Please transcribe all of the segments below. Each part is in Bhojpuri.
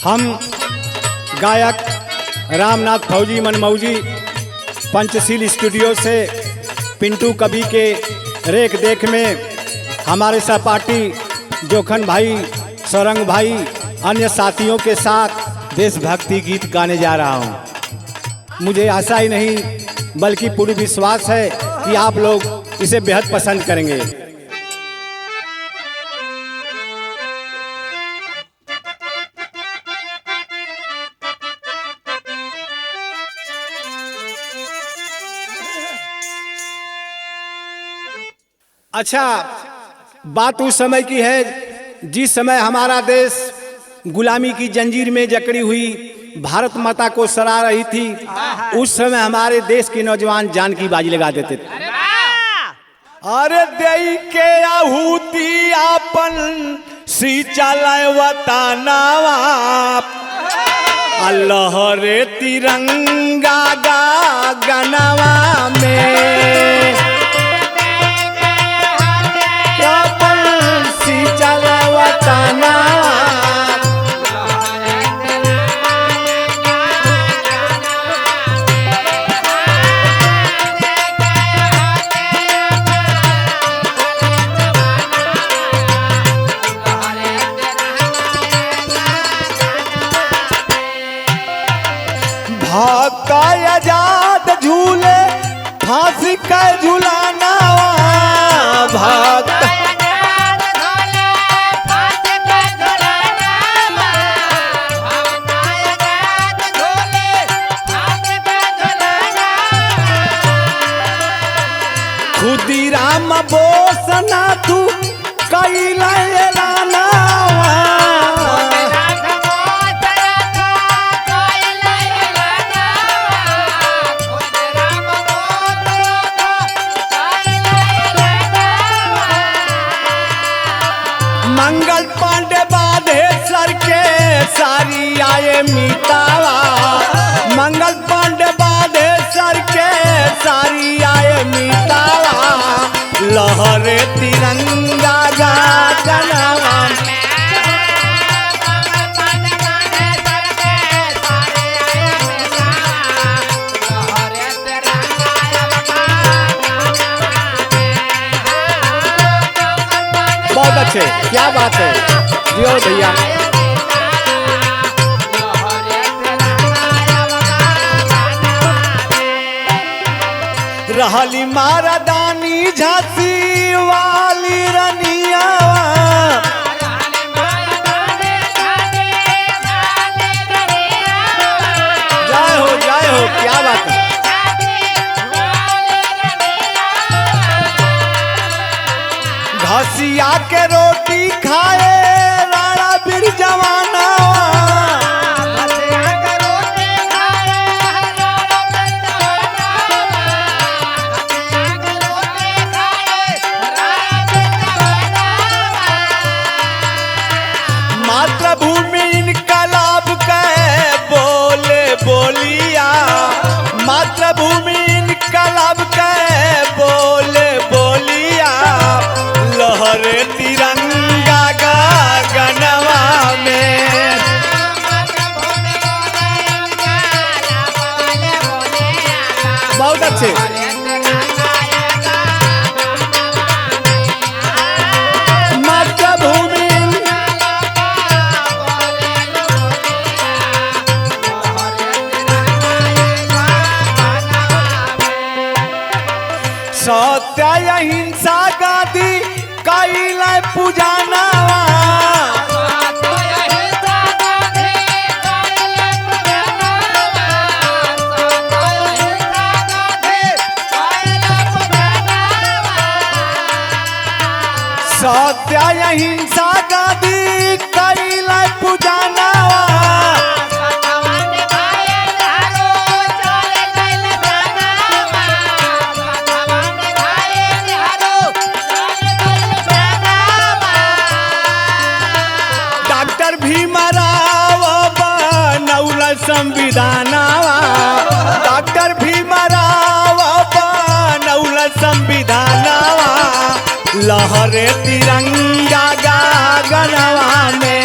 हम गायक रामनाथ फौजी मनमौजी पंचशील स्टूडियो से पिंटू कवि के रेख देख में हमारे सहपाठी जोखन भाई, सौरंग भाई, अन्य साथियों के साथ देशभक्ति गीत गाने जा रहा हूं। मुझे आशा ही नहीं बल्कि पूरी विश्वास है कि आप लोग इसे बेहद पसंद करेंगे। अच्छा, बात उस समय की है जिस समय हमारा देश गुलामी की जंजीर में जकड़ी हुई भारत माता को सरा रही थी। उस समय हमारे देश के नौजवान जान की बाजी लगा देते थे। अरे देई के आहुति आपन सी चलाए वतनावा, अल्लाह रे तिरंगा गा गनवा में आजाद झूले फांसी का झूलाना भक्त खुदीराम बोसना तू कैला लाना मंगल पांडे बाधे सर के सारी आए मीतावा, मंगल पांडे बाधे सर के सारी आए मीतावा, लहरे तिरंगा गा गनवा बहुत अच्छे, क्या बात है जियो भैया। रहली महारानी झांसी वाली रनिया, जय हो, क्या बात है। घसिया के रोटी खाए राणा बीर जवाना, मातृभूमि इनकलाब कहे बोले बोलिया, मातृभूमि इनकलाब कहे बोले बोलिया, लहरे तिरंगा गा गनवा में बहुत अच्छे। मातृभूमि सत्य अहिंसा गांधी कैला पूजानावा, सत्य अहिंसा गांधी कैला पूजानावा, संविधानावा, डॉक्टर भीमराव बनौल संविधानावा, लहरे तिरंगा गा गनवा में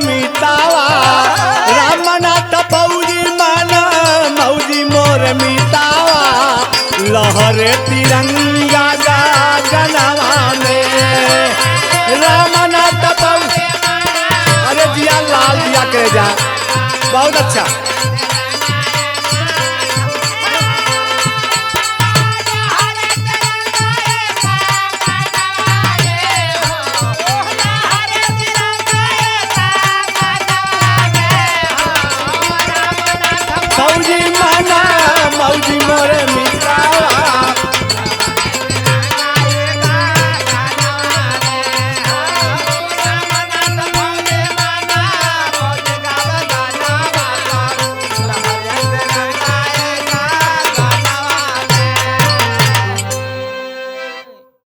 मितावा रामनाथ फौजी मन मौजी मोर मितावा लहरे तिरंगा गगनवा में रामनाथ फौजी। अरे जिया लाल जिया करे जा बहुत अच्छा।